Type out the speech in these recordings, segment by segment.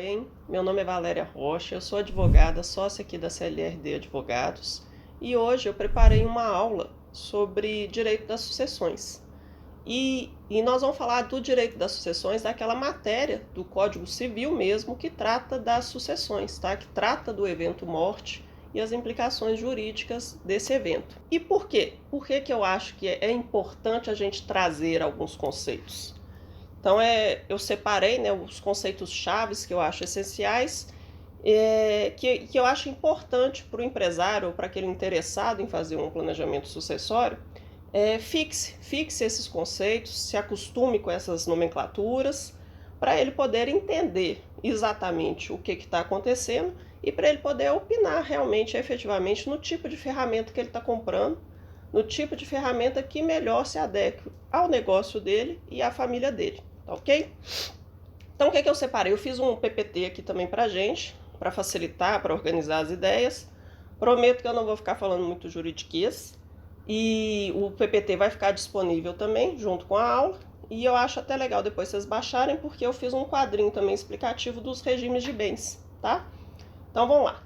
bem? Meu nome é Valéria Rocha, eu sou advogada, sócia aqui da CLRD Advogados e hoje eu preparei uma aula sobre direito das sucessões. E nós vamos falar do direito das sucessões, daquela matéria do Código Civil mesmo que trata das sucessões, tá? Que trata do evento morte e as implicações jurídicas desse evento. E por quê? Por que eu acho que é importante a gente trazer alguns conceitos? Então, eu separei, né, os conceitos chaves que eu acho essenciais, que eu acho importante para o empresário ou para aquele interessado em fazer um planejamento sucessório, fixe esses conceitos, se acostume com essas nomenclaturas, para ele poder entender exatamente o que está acontecendo e para ele poder opinar realmente, efetivamente, no tipo de ferramenta que ele está comprando, no tipo de ferramenta que melhor se adeque ao negócio dele e à família dele. Tá ok? Então, o que eu separei? Eu fiz um PPT aqui também pra gente, para facilitar, para organizar as ideias. Prometo que eu não vou ficar falando muito juridiquês. E o PPT vai ficar disponível também, junto com a aula. E eu acho até legal depois vocês baixarem, porque eu fiz um quadrinho também explicativo dos regimes de bens, tá? Então, vamos lá.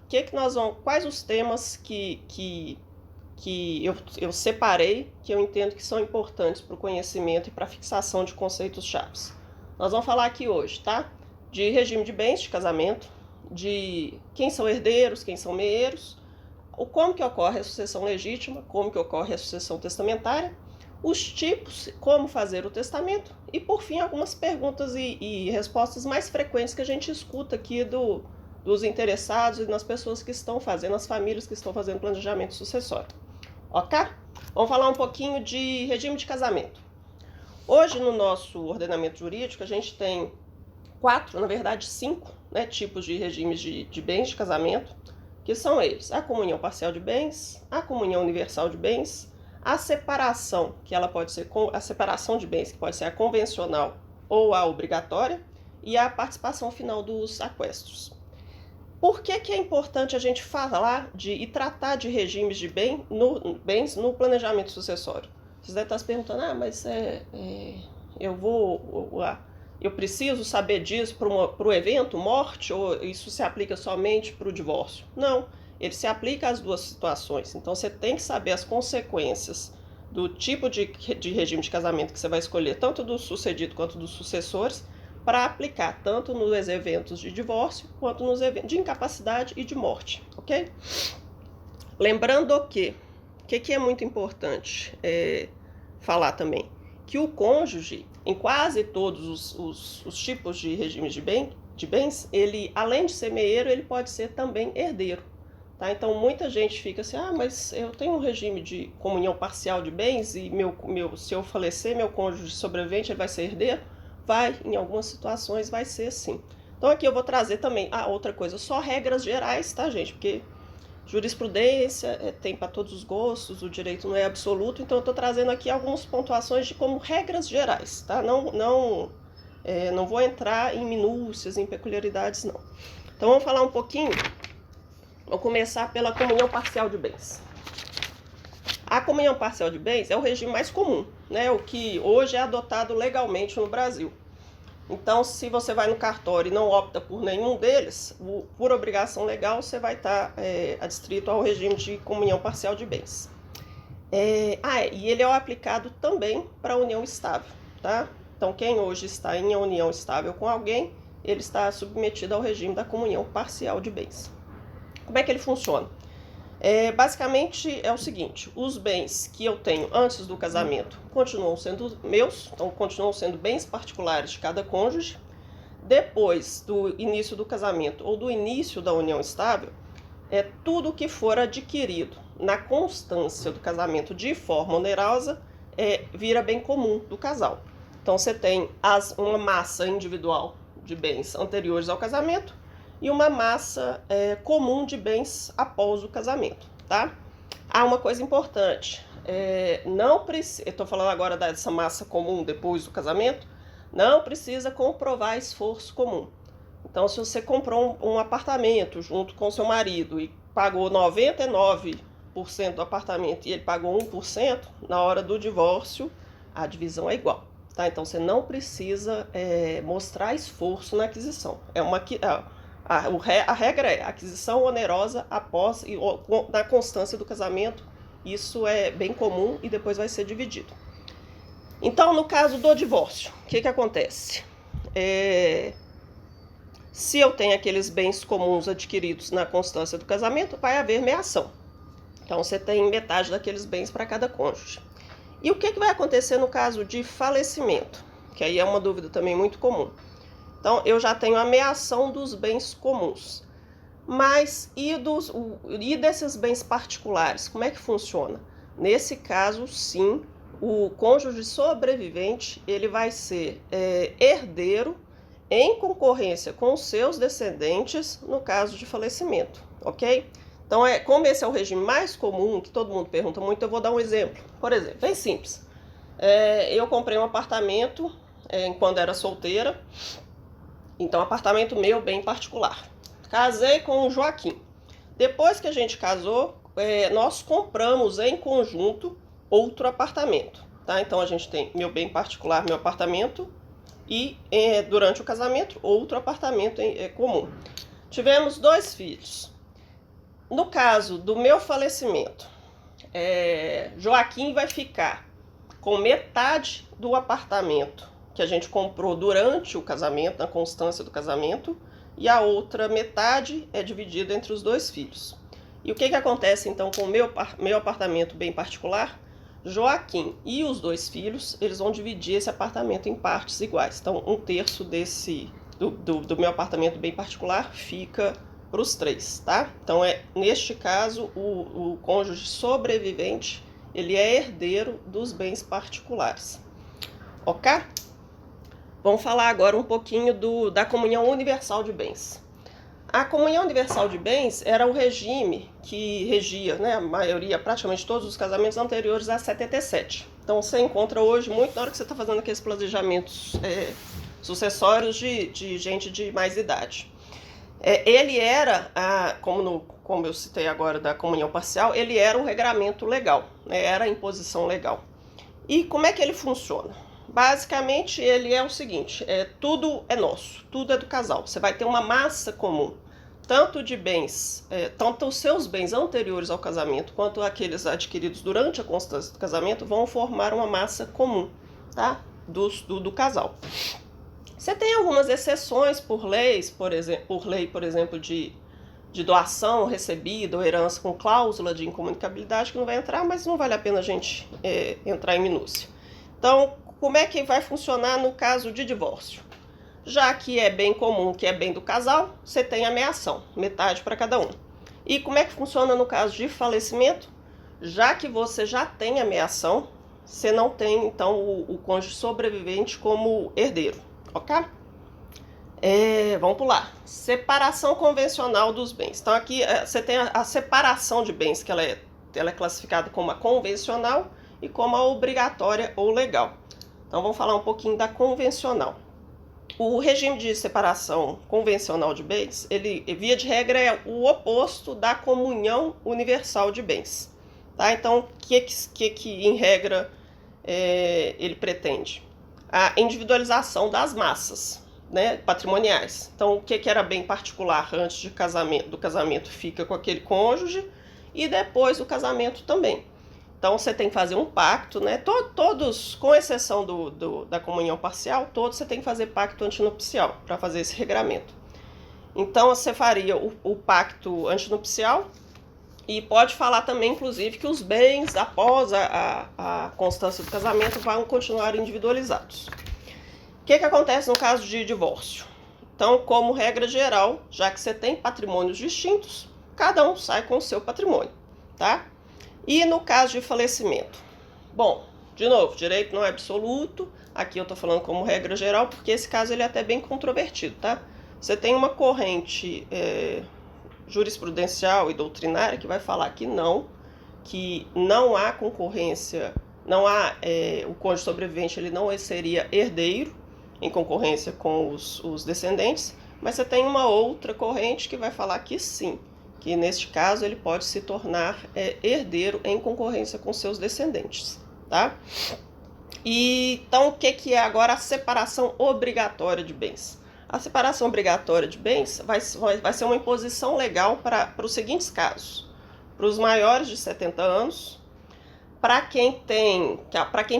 Quais os temas que eu separei, que eu entendo que são importantes para o conhecimento e para a fixação de conceitos chaves. Nós vamos falar aqui hoje, tá? De regime de bens de casamento, de quem são herdeiros, quem são meeiros, como que ocorre a sucessão legítima, como que ocorre a sucessão testamentária, os tipos, como fazer o testamento e, por fim, algumas perguntas e respostas mais frequentes que a gente escuta aqui dos interessados e nas pessoas que estão fazendo, as famílias que estão fazendo planejamento sucessório. Ok? Vamos falar um pouquinho de regime de casamento. Hoje, no nosso ordenamento jurídico, a gente tem 5, né, tipos de regimes de bens de casamento, que são eles: a comunhão parcial de bens, a comunhão universal de bens, a separação, que ela pode ser a separação de bens, que pode ser a convencional ou a obrigatória, e a participação final dos aquestos. Por que é importante a gente falar e tratar de regimes de bens no planejamento sucessório? Vocês devem estar se perguntando, mas eu preciso saber disso para o evento, morte, ou isso se aplica somente para o divórcio? Não, ele se aplica às duas situações. Então, você tem que saber as consequências do tipo de regime de casamento que você vai escolher, tanto do sucedido quanto dos sucessores, para aplicar tanto nos eventos de divórcio quanto nos eventos de incapacidade e de morte, ok? Lembrando que é muito importante falar também, que o cônjuge, em quase todos os tipos de regimes de bens, ele, além de ser meieiro, ele pode ser também herdeiro. Tá? Então, muita gente fica assim, mas eu tenho um regime de comunhão parcial de bens e se eu falecer, meu cônjuge sobrevivente, ele vai ser herdeiro? Vai, em algumas situações vai ser sim. Então aqui eu vou trazer também outra coisa, só regras gerais, tá, gente? Porque jurisprudência tem para todos os gostos, o direito não é absoluto, então eu estou trazendo aqui algumas pontuações de como regras gerais, tá? Não vou entrar em minúcias, em peculiaridades, não. Então vamos falar um pouquinho, vou começar pela comunhão parcial de bens. A comunhão parcial de bens é o regime mais comum, né? O que hoje é adotado legalmente no Brasil. Então, se você vai no cartório e não opta por nenhum deles, por obrigação legal, você vai estar adstrito ao regime de comunhão parcial de bens. E ele é aplicado também para a união estável, tá? Então, quem hoje está em união estável com alguém, ele está submetido ao regime da comunhão parcial de bens. Como é que ele funciona? Basicamente é o seguinte: os bens que eu tenho antes do casamento continuam sendo meus, então continuam sendo bens particulares de cada cônjuge. Depois do início do casamento ou do início da união estável, tudo que for adquirido na constância do casamento de forma onerosa vira bem comum do casal. Então você tem uma massa individual de bens anteriores ao casamento e uma massa comum de bens após o casamento, tá? Uma coisa importante, eu estou falando agora dessa massa comum depois do casamento, não precisa comprovar esforço comum. Então, se você comprou um apartamento junto com seu marido e pagou 99% do apartamento e ele pagou 1%, na hora do divórcio, a divisão é igual, tá? Então você não precisa mostrar esforço na aquisição. A regra é aquisição onerosa após e na constância do casamento. Isso é bem comum e depois vai ser dividido. Então, no caso do divórcio, o que acontece? Se eu tenho aqueles bens comuns adquiridos na constância do casamento, vai haver meação. Então, você tem metade daqueles bens para cada cônjuge. E o que vai acontecer no caso de falecimento? Que aí é uma dúvida também muito comum. Então, eu já tenho a meação dos bens comuns. Mas e desses bens particulares? Como é que funciona? Nesse caso, sim, o cônjuge sobrevivente ele vai ser herdeiro em concorrência com os seus descendentes no caso de falecimento, ok? Então, como esse é o regime mais comum, que todo mundo pergunta muito, eu vou dar um exemplo. Por exemplo, bem simples. Eu comprei um apartamento quando era solteira, então apartamento meu bem particular. Casei com o Joaquim. Depois que a gente casou, nós compramos em conjunto outro apartamento, tá? Então a gente tem meu bem particular, meu apartamento, e durante o casamento, outro apartamento comum. Tivemos 2 filhos. No caso do meu falecimento, Joaquim vai ficar com metade do apartamento que a gente comprou durante o casamento, na constância do casamento, e a outra metade é dividida entre os 2 filhos. E o que acontece então com o meu apartamento bem particular? Joaquim e os 2 filhos, eles vão dividir esse apartamento em partes iguais. Então, 1/3 do meu apartamento bem particular fica para os 3, tá? Então, neste caso, o cônjuge sobrevivente, ele é herdeiro dos bens particulares. Ok? Vamos falar agora um pouquinho da comunhão universal de bens. A comunhão universal de bens era o regime que regia, né, a maioria, praticamente todos os casamentos anteriores a 77. Então você encontra hoje muito na hora que você está fazendo aqueles planejamentos sucessórios de gente de mais idade. Ele era, como eu citei agora da comunhão parcial, ele era um regramento legal, né, era a imposição legal. E como é que ele funciona? Basicamente, ele é o seguinte, tudo é nosso, tudo é do casal. Você vai ter uma massa comum, tanto de bens, tanto os seus bens anteriores ao casamento, quanto aqueles adquiridos durante a constância do casamento, vão formar uma massa comum, tá? Do casal. Você tem algumas exceções por lei, por exemplo, de doação recebida ou herança com cláusula de incomunicabilidade, que não vai entrar, mas não vale a pena a gente entrar em minúcia. Então, como é que vai funcionar no caso de divórcio? Já que é bem comum, que é bem do casal, você tem a meação, metade para cada um. E como é que funciona no caso de falecimento? Já que você já tem a meação, você não tem, então, o cônjuge sobrevivente como herdeiro, ok? Vamos pular. Separação convencional dos bens. Então, aqui você tem a separação de bens, que ela é classificada como a convencional e como a obrigatória ou legal. Então, vamos falar um pouquinho da convencional. O regime de separação convencional de bens, ele, via de regra, é o oposto da comunhão universal de bens. Tá? Então, o que em regra, ele pretende? A individualização das massas, né, patrimoniais. Então, o que era bem particular antes do casamento fica com aquele cônjuge e depois do casamento também. Então, você tem que fazer um pacto, né? Todos, com exceção da comunhão parcial, todos você tem que fazer pacto antinupcial para fazer esse regramento. Então, você faria o pacto antinupcial e pode falar também, inclusive, que os bens, após a constância do casamento, vão continuar individualizados. O que acontece no caso de divórcio? Então, como regra geral, já que você tem patrimônios distintos, cada um sai com o seu patrimônio, tá? E no caso de falecimento? Bom, de novo, direito não é absoluto, aqui eu estou falando como regra geral, porque esse caso ele é até bem controvertido, tá? Você tem uma corrente jurisprudencial e doutrinária que vai falar que não há concorrência, o cônjuge sobrevivente ele não seria herdeiro em concorrência com os descendentes, mas você tem uma outra corrente que vai falar que sim, que neste caso ele pode se tornar herdeiro em concorrência com seus descendentes, tá? E então, o que é agora a separação obrigatória de bens? A separação obrigatória de bens vai ser uma imposição legal para os seguintes casos: para os maiores de 70 anos, para quem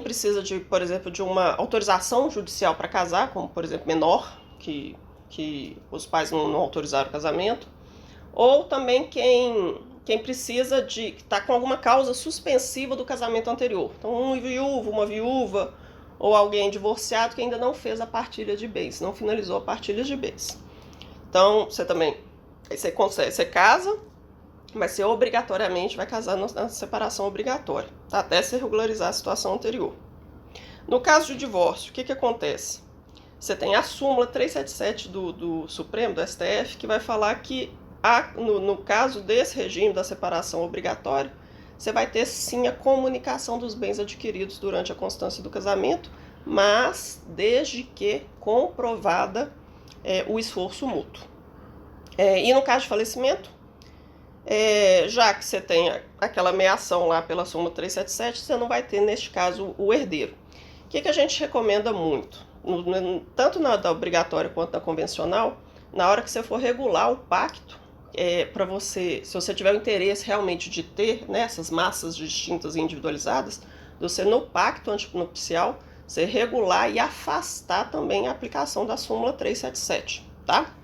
precisa de, por exemplo, de uma autorização judicial para casar, como por exemplo menor, que os pais não autorizaram o casamento, ou também quem precisa que está com alguma causa suspensiva do casamento anterior. Então, um viúvo, uma viúva, ou alguém divorciado que ainda não fez a partilha de bens, não finalizou a partilha de bens. Então, você casa, mas você obrigatoriamente vai casar na separação obrigatória, tá? Até se regularizar a situação anterior. No caso de divórcio, o que acontece? Você tem a súmula 377 do Supremo, do STF, que vai falar que no caso desse regime da separação obrigatória, você vai ter sim a comunicação dos bens adquiridos durante a constância do casamento, mas desde que comprovada o esforço mútuo. E no caso de falecimento, já que você tem aquela meação lá pela súmula 377, você não vai ter, neste caso, o herdeiro. O que a gente recomenda muito? Tanto na da obrigatória quanto na convencional, na hora que você for regular o pacto, para você, se você tiver o interesse realmente de ter, né, essas massas distintas e individualizadas, você no pacto antinupcial, você regular e afastar também a aplicação da súmula 377, tá?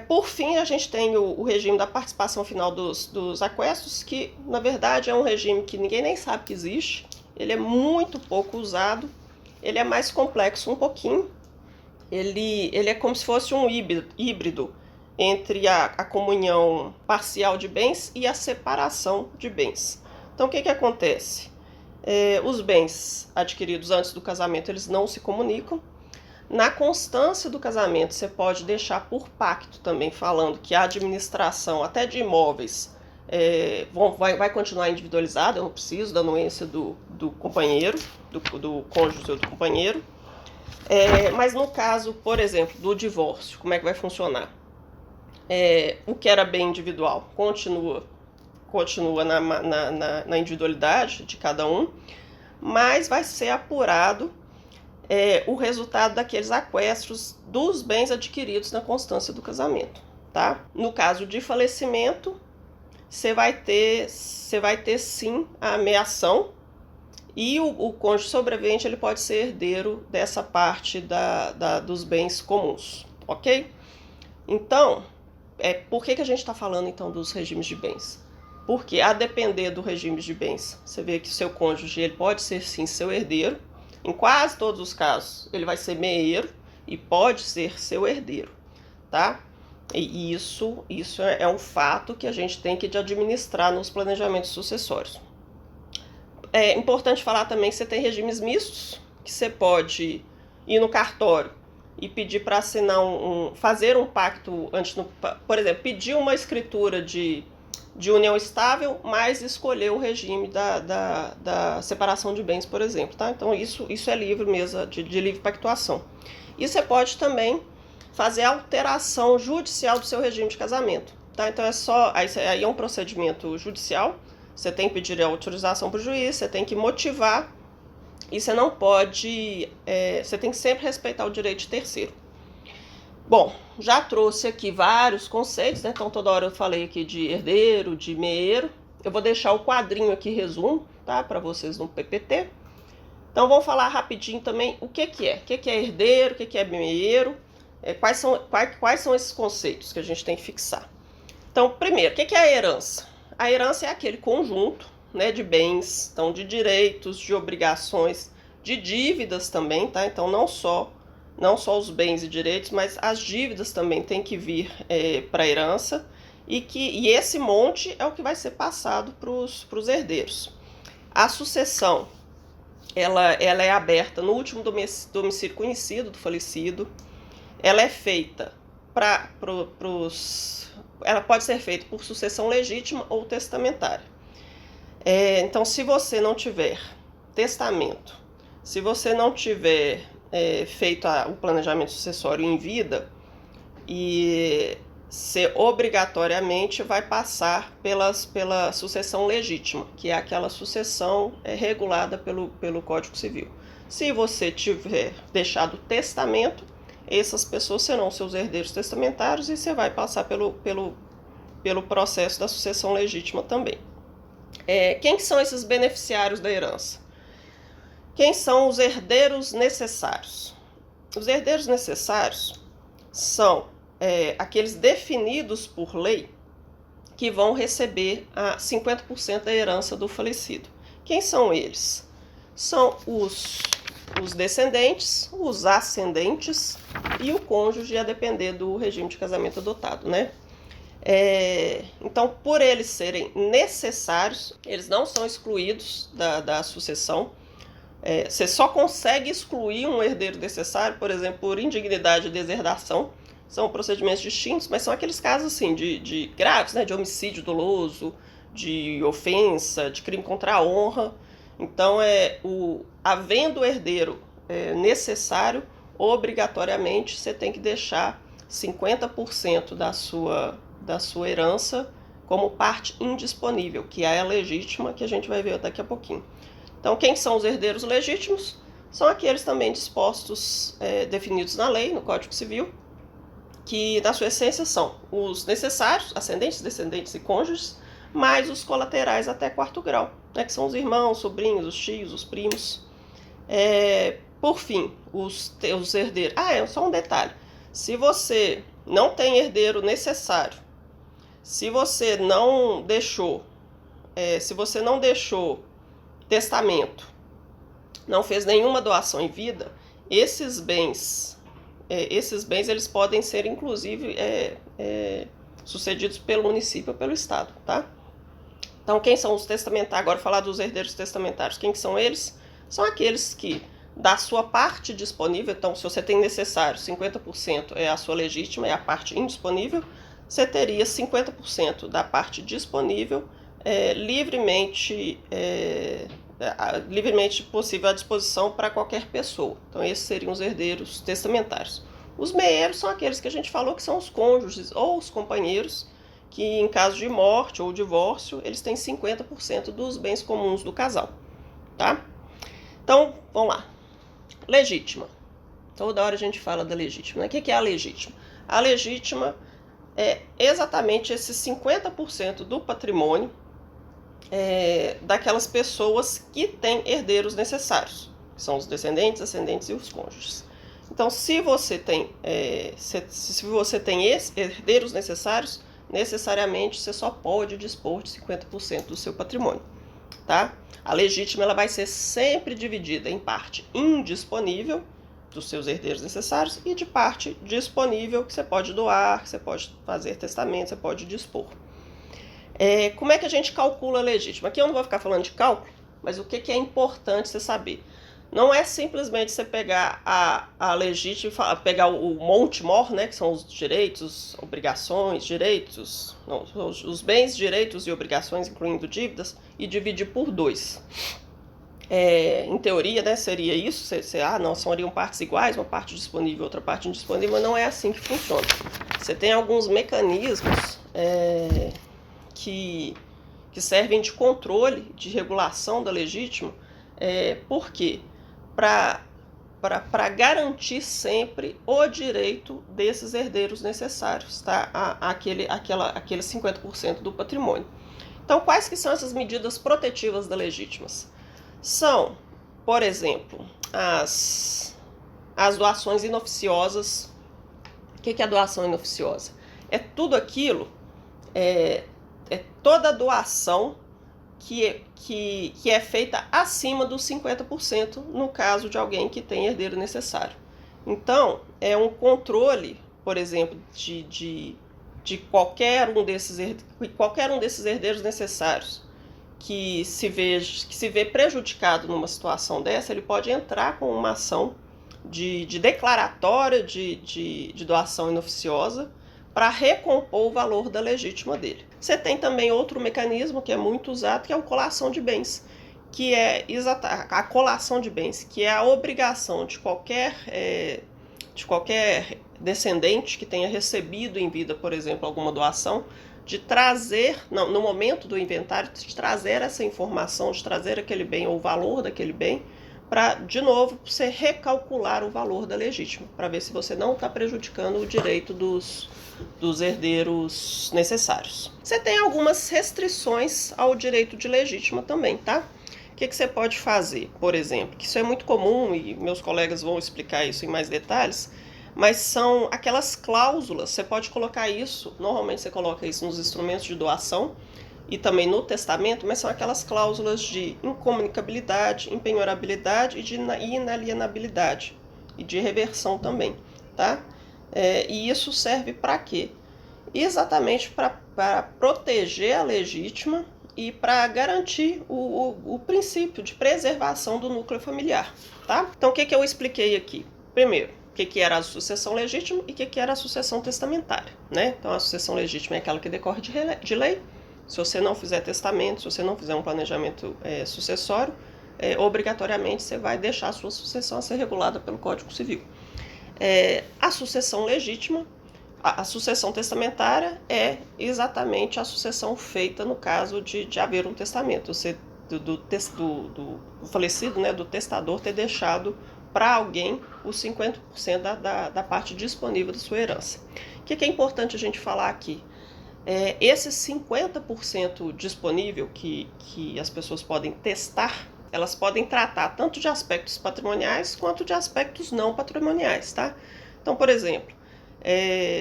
Por fim, a gente tem o regime da participação final dos aquestos, que na verdade é um regime que ninguém nem sabe que existe, ele é muito pouco usado, ele é mais complexo um pouquinho, ele é como se fosse um híbrido entre a comunhão parcial de bens e a separação de bens. Então, o que acontece? Os bens adquiridos antes do casamento, eles não se comunicam. Na constância do casamento, você pode deixar por pacto também, falando que a administração, até de imóveis, vai continuar individualizada, eu não preciso da anuência do companheiro, do cônjuge ou do companheiro. Mas no caso, por exemplo, do divórcio, como é que vai funcionar? O que era bem individual continua na individualidade de cada um, mas vai ser apurado o resultado daqueles aquestos dos bens adquiridos na constância do casamento, tá? No caso de falecimento, você vai ter sim a ameação, e o cônjuge sobrevivente ele pode ser herdeiro dessa parte dos bens comuns, ok? Então, por que a gente está falando então dos regimes de bens? Porque a depender do regime de bens, você vê que o seu cônjuge ele pode ser sim seu herdeiro. Em quase todos os casos, ele vai ser meieiro e pode ser seu herdeiro, tá? E isso é um fato que a gente tem que administrar nos planejamentos sucessórios. É importante falar também que você tem regimes mistos, que você pode ir no cartório e pedir para assinar fazer um pacto por exemplo, pedir uma escritura de união estável, mas escolher o regime da separação de bens, por exemplo, tá? Então isso é livre mesmo, de livre pactuação. E você pode também fazer alteração judicial do seu regime de casamento, tá? Então aí é um procedimento judicial, você tem que pedir a autorização para o juiz, você tem que motivar, e você não pode, você tem que sempre respeitar o direito de terceiro. Bom, já trouxe aqui vários conceitos, né? Então toda hora eu falei aqui de herdeiro, de meieiro. Eu vou deixar o quadrinho aqui, resumo, tá? Para vocês no PPT. Então vamos falar rapidinho também o que é. O que é herdeiro, o que é meieiro, quais são esses conceitos que a gente tem que fixar. Então, primeiro, o que é a herança? A herança é aquele conjunto, né, de bens, então de direitos, de obrigações, de dívidas também, tá? Então não só os bens e direitos, mas as dívidas também têm que vir para a herança, e esse monte é o que vai ser passado para os herdeiros. A sucessão, ela é aberta no último domicílio conhecido do falecido, ela é feita ela pode ser feita por sucessão legítima ou testamentária. Então, se você não tiver testamento, se você não tiver feito o planejamento sucessório em vida, e você obrigatoriamente vai passar pela sucessão legítima, que é aquela sucessão regulada pelo Código Civil. Se você tiver deixado testamento, essas pessoas serão seus herdeiros testamentários e você vai passar pelo processo da sucessão legítima também. Quem são esses beneficiários da herança? Quem são os herdeiros necessários? Os herdeiros necessários são aqueles definidos por lei que vão receber 50% da herança do falecido. Quem são eles? São os descendentes, os ascendentes e o cônjuge, a depender do regime de casamento adotado, né? Então, por eles serem necessários, eles não são excluídos da sucessão. Você só consegue excluir um herdeiro necessário, por exemplo, por indignidade e deserdação. São procedimentos distintos, mas são aqueles casos assim, de graves, né, de homicídio doloso, de ofensa, de crime contra a honra. Então, havendo herdeiro necessário, obrigatoriamente você tem que deixar 50% da sua herança como parte indisponível, que é a legítima, que a gente vai ver daqui a pouquinho. Então, quem são os herdeiros legítimos? São aqueles também dispostos, definidos na lei, no Código Civil, que na sua essência são os necessários, ascendentes, descendentes e cônjuges, mais os colaterais até quarto grau, né, que são os irmãos, sobrinhos, os tios, os primos. Por fim, os herdeiros... só um detalhe. Se você não tem herdeiro necessário, se você não deixou testamento, não fez nenhuma doação em vida, esses bens eles podem ser, inclusive, sucedidos pelo município ou pelo estado, tá? Então, quem são os testamentários? Agora, falar dos herdeiros testamentários. Quem são eles? São aqueles que, da sua parte disponível, então, se você tem necessário, 50% é a sua legítima, é a parte indisponível, você teria 50% da parte disponível, livremente possível à disposição para qualquer pessoa. Então, esses seriam os herdeiros testamentários. Os meieiros são aqueles que a gente falou que são os cônjuges ou os companheiros, que em caso de morte ou divórcio, eles têm 50% dos bens comuns do casal, tá? Então, vamos lá. Legítima. Toda hora a gente fala da legítima. O que é a legítima? A legítima é exatamente esses 50% do patrimônio daquelas pessoas que têm herdeiros necessários, que são os descendentes, ascendentes e os cônjuges. Então, se você tem herdeiros necessários, necessariamente você só pode dispor de 50% do seu patrimônio, tá? A legítima ela vai ser sempre dividida em parte indisponível dos seus herdeiros necessários e de parte disponível, que você pode doar, que você pode fazer testamento, você pode dispor. Como é que a gente calcula a legítima? Aqui eu não vou ficar falando de cálculo, mas o que é importante você saber? Não é simplesmente você pegar a legítima, pegar o monte mor, né, que são os direitos, obrigações, os bens, direitos e obrigações, incluindo dívidas, e dividir por 2. Em teoria, né, seria isso, seriam partes iguais, uma parte disponível, outra parte indisponível, mas não é assim que funciona. Você tem alguns mecanismos que servem de controle, de regulação da legítima, porque para garantir sempre o direito desses herdeiros necessários, tá? Aqueles 50% do patrimônio. Então, quais que são essas medidas protetivas da legítima? São, por exemplo, as doações inoficiosas. O que é a doação inoficiosa? É tudo aquilo, toda doação que é feita acima dos 50% no caso de alguém que tem herdeiro necessário. Então, é um controle, por exemplo, de qualquer um desses herdeiros necessários que se vê prejudicado numa situação dessa, ele pode entrar com uma ação de declaratória de doação inoficiosa para recompor o valor da legítima dele. Você tem também outro mecanismo que é muito usado, que é a colação de bens, que é a colação de bens, que é a obrigação de qualquer descendente que tenha recebido em vida, por exemplo, alguma doação, de trazer, no momento do inventário, de trazer essa informação, de trazer aquele bem ou o valor daquele bem, para, de novo, você recalcular o valor da legítima, para ver se você não está prejudicando o direito dos herdeiros necessários. Você tem algumas restrições ao direito de legítima também, tá? O que você pode fazer, por exemplo, que isso é muito comum e meus colegas vão explicar isso em mais detalhes, mas são aquelas cláusulas, você pode colocar isso, normalmente você coloca isso nos instrumentos de doação e também no testamento, mas são aquelas cláusulas de incomunicabilidade, impenhorabilidade e de inalienabilidade e de reversão também, tá? E isso serve para quê? Exatamente para proteger a legítima e para garantir o princípio de preservação do núcleo familiar, tá? Então, o que eu expliquei aqui? Primeiro, o que era a sucessão legítima e o que era a sucessão testamentária, né? Então, a sucessão legítima é aquela que decorre de lei. Se você não fizer testamento, se você não fizer um planejamento sucessório, obrigatoriamente você vai deixar a sua sucessão a ser regulada pelo Código Civil. A sucessão legítima, a sucessão testamentária é exatamente a sucessão feita no caso de haver um testamento, do falecido, né, do testador ter deixado para alguém os 50% da parte disponível da sua herança. O que é importante a gente falar aqui? Esses 50% disponível que as pessoas podem testar, elas podem tratar tanto de aspectos patrimoniais quanto de aspectos não patrimoniais, tá? Então, por exemplo,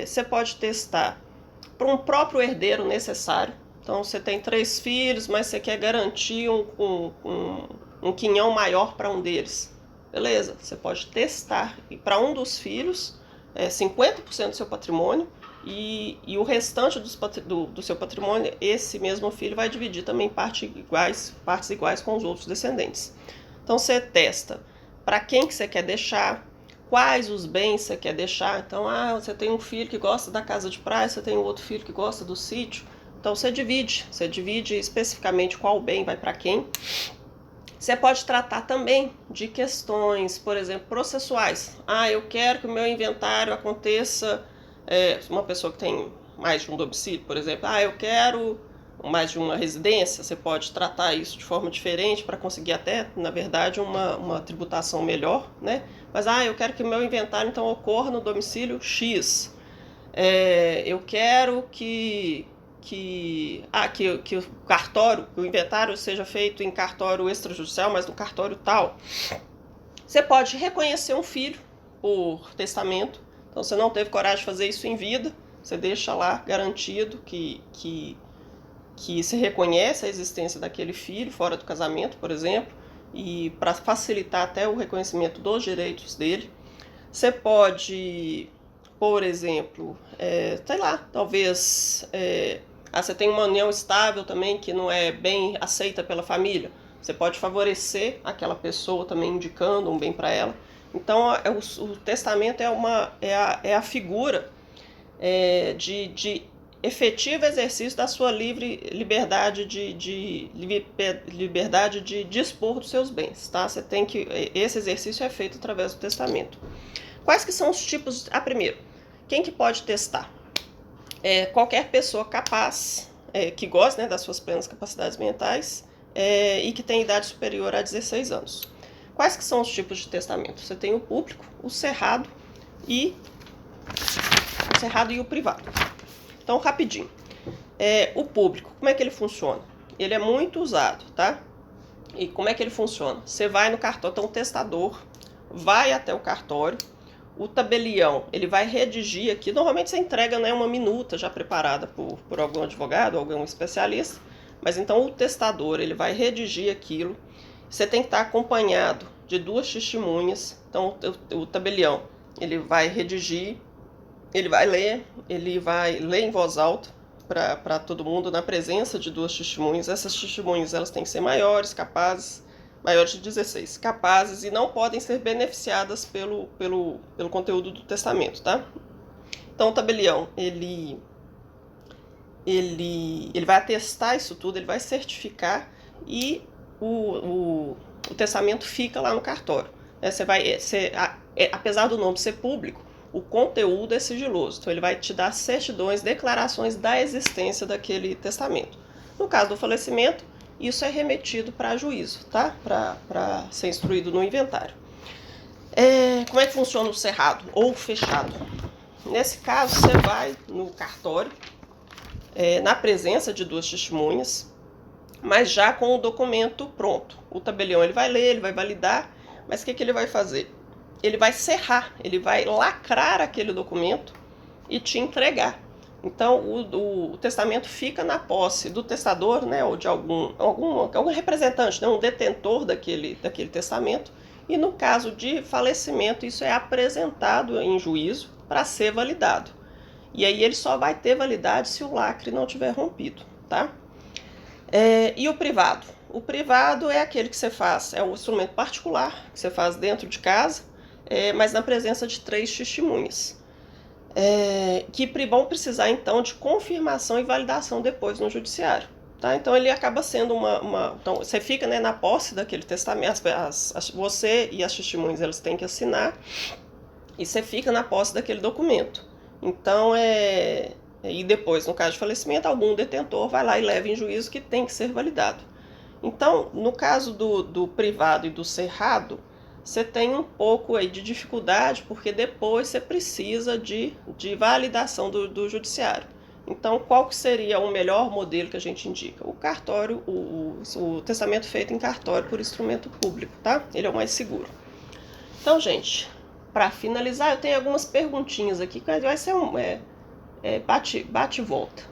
você pode testar para um próprio herdeiro necessário. Então, você tem 3 filhos, mas você quer garantir um quinhão maior para um deles. Beleza, você pode testar para um dos filhos 50% do seu patrimônio e o restante do seu patrimônio, esse mesmo filho vai dividir também partes iguais com os outros descendentes. Então você testa para quem que você quer deixar, quais os bens você quer deixar. Então, você tem um filho que gosta da casa de praia, você tem um outro filho que gosta do sítio. Então você divide especificamente qual bem vai para quem. Você pode tratar também de questões, por exemplo, processuais. Eu quero que o meu inventário aconteça, uma pessoa que tem mais de um domicílio, por exemplo, eu quero mais de uma residência, você pode tratar isso de forma diferente para conseguir até, na verdade, uma tributação melhor, né? Mas, eu quero que o meu inventário, então, ocorra no domicílio X. Eu quero que o cartório, o inventário seja feito em cartório extrajudicial, mas no cartório tal. Você pode reconhecer um filho por testamento. Então, você não teve coragem de fazer isso em vida, você deixa lá garantido que se reconhece a existência daquele filho fora do casamento, por exemplo, e para facilitar até o reconhecimento dos direitos dele. Você pode, por exemplo, talvez você tem uma união estável também que não é bem aceita pela família. Você pode favorecer aquela pessoa também indicando um bem para ela. Então, o testamento é a figura de efetivo exercício da sua liberdade liberdade de dispor dos seus bens, tá? Esse exercício é feito através do testamento. Quais que são os tipos? Primeiro, quem que pode testar? Qualquer pessoa capaz, que gosta, né, das suas plenas capacidades mentais e que tem idade superior a 16 anos. Quais que são os tipos de testamento? Você tem o público, o cerrado e o privado. Então, rapidinho. O público, como é que ele funciona? Ele é muito usado, tá? E como é que ele funciona? Você vai no cartório, então o testador vai até o cartório, o tabelião, ele vai redigir aqui, normalmente você entrega, né, uma minuta já preparada por algum advogado, algum especialista, mas então o testador, ele vai redigir aquilo, você tem que estar acompanhado de 2 testemunhas, então o tabelião, ele vai redigir, ele vai ler em voz alta para todo mundo na presença de 2 testemunhas. Essas testemunhas, elas têm que ser maiores de 16, capazes e não podem ser beneficiadas pelo conteúdo do testamento, tá? Então o tabelião, ele vai atestar isso tudo, ele vai certificar e o testamento fica lá no cartório. Apesar do nome ser público, o conteúdo é sigiloso. Então ele vai te dar certidões, declarações da existência daquele testamento. No caso do falecimento, isso é remetido para juízo, tá? Para ser instruído no inventário. Como é que funciona o cerrado ou fechado? Nesse caso, você vai no cartório, na presença de duas testemunhas, mas já com o documento pronto. O tabelião ele vai ler, ele vai validar, mas o que ele vai fazer? Ele vai cerrar, ele vai lacrar aquele documento e te entregar. Então, o testamento fica na posse do testador, né, ou de algum representante, né, um detentor daquele testamento. E no caso de falecimento, isso é apresentado em juízo para ser validado. E aí ele só vai ter validade se o lacre não tiver rompido, tá? E o privado? O privado é aquele que você faz, é um instrumento particular, que você faz dentro de casa, mas na presença de 3 testemunhas. Que vão precisar então de confirmação e validação depois no judiciário. Tá? Então ele acaba sendo então você fica, né, na posse daquele testamento, você e as testemunhas elas têm que assinar e você fica na posse daquele documento. Então e depois, no caso de falecimento, algum detentor vai lá e leva em juízo que tem que ser validado. Então, no caso do privado e do cerrado, você tem um pouco aí de dificuldade, porque depois você precisa de validação do judiciário. Então, qual que seria o melhor modelo que a gente indica? O cartório, o testamento feito em cartório por instrumento público, tá? Ele é o mais seguro. Então, gente, para finalizar, eu tenho algumas perguntinhas aqui, que vai ser bate e volta,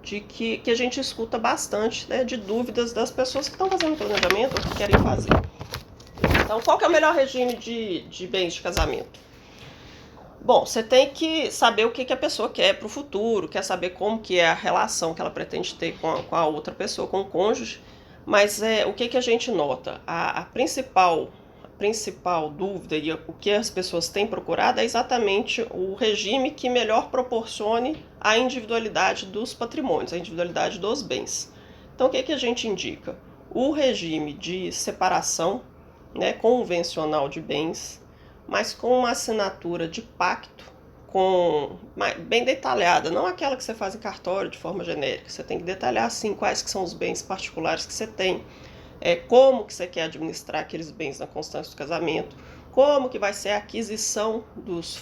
de que a gente escuta bastante, né, de dúvidas das pessoas que estão fazendo planejamento ou que querem fazer. Então, qual que é o melhor regime de bens de casamento? Bom, você tem que saber o que a pessoa quer para o futuro, quer saber como que é a relação que ela pretende ter com a outra pessoa, com o cônjuge, mas o que a gente nota? A principal dúvida e o que as pessoas têm procurado é exatamente o regime que melhor proporcione a individualidade dos patrimônios, a individualidade dos bens. Então, o que a gente indica? O regime de separação, né, convencional de bens, mas com uma assinatura de pacto bem detalhada, não aquela que você faz em cartório de forma genérica. Você tem que detalhar assim quais que são os bens particulares que você tem, como que você quer administrar aqueles bens na constância do casamento, como que vai ser a aquisição dos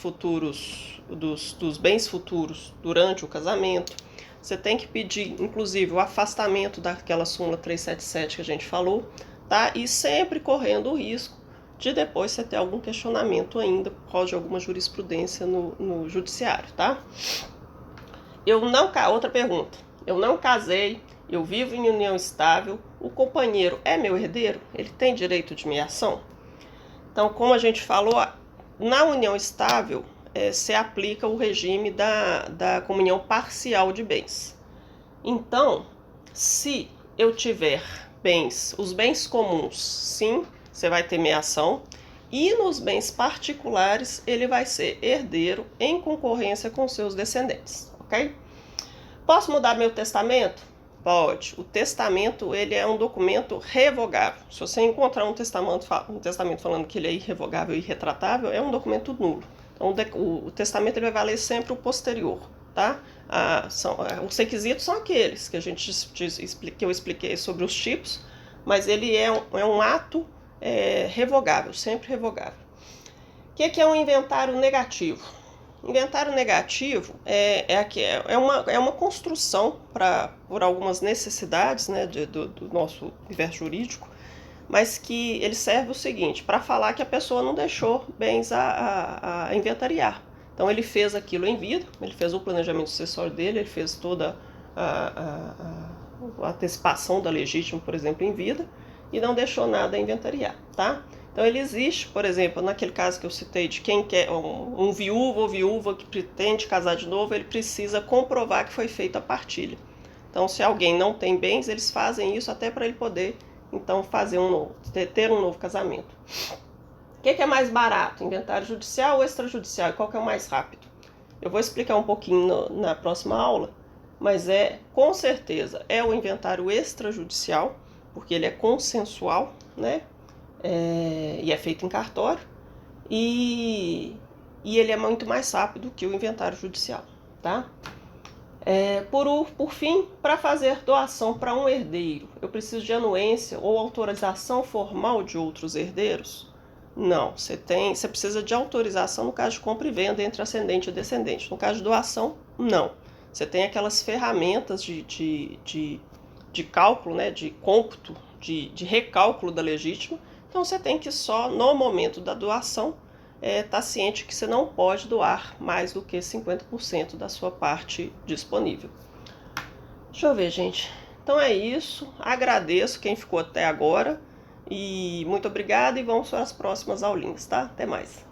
bens futuros durante o casamento. Você tem que pedir, inclusive, o afastamento daquela súmula 377 que a gente falou, tá? E sempre correndo o risco de depois você ter algum questionamento ainda por causa de alguma jurisprudência no judiciário, tá? Outra pergunta. Eu não casei, eu vivo em união estável, o companheiro é meu herdeiro? Ele tem direito de meação? Então, como a gente falou, na união estável se aplica o regime da comunhão parcial de bens. Então, se eu tiver os bens comuns, sim, você vai ter meação, e nos bens particulares ele vai ser herdeiro em concorrência com seus descendentes, ok? Posso mudar meu testamento? Pode. O testamento ele é um documento revogável. Se você encontrar um testamento falando que ele é irrevogável e irretratável, é um documento nulo. Então o testamento ele vai valer sempre o posterior, tá? Os requisitos são aqueles que eu expliquei sobre os tipos, mas ele é um ato revogável, sempre revogável. O que é um inventário negativo? Inventário negativo é uma construção por algumas necessidades, né, do nosso universo jurídico, mas que ele serve o seguinte, para falar que a pessoa não deixou bens a inventariar. Então ele fez aquilo em vida, ele fez o planejamento sucessório dele, ele fez toda a antecipação da legítima, por exemplo, em vida, e não deixou nada a inventariar, tá? Então ele existe, por exemplo, naquele caso que eu citei de quem quer um viúvo ou viúva que pretende casar de novo, ele precisa comprovar que foi feita a partilha. Então se alguém não tem bens, eles fazem isso até para ele poder então ter um novo casamento. O que é mais barato, inventário judicial ou extrajudicial? E qual que é o mais rápido? Eu vou explicar um pouquinho na próxima aula, mas com certeza o inventário extrajudicial, porque ele é consensual, né? E é feito em cartório, e e ele é muito mais rápido que o inventário judicial, tá? Por fim, para fazer doação para um herdeiro, eu preciso de anuência ou autorização formal de outros herdeiros? Não, você precisa de autorização no caso de compra e venda entre ascendente e descendente. No caso de doação, não. Você tem aquelas ferramentas de cálculo, né, de cômputo, de recálculo da legítima. Então você tem que só, no momento da doação, tá ciente que você não pode doar mais do que 50% da sua parte disponível. Deixa eu ver, gente. Então é isso. Agradeço quem ficou até agora. E muito obrigada e vamos para as próximas aulinhas, tá? Até mais.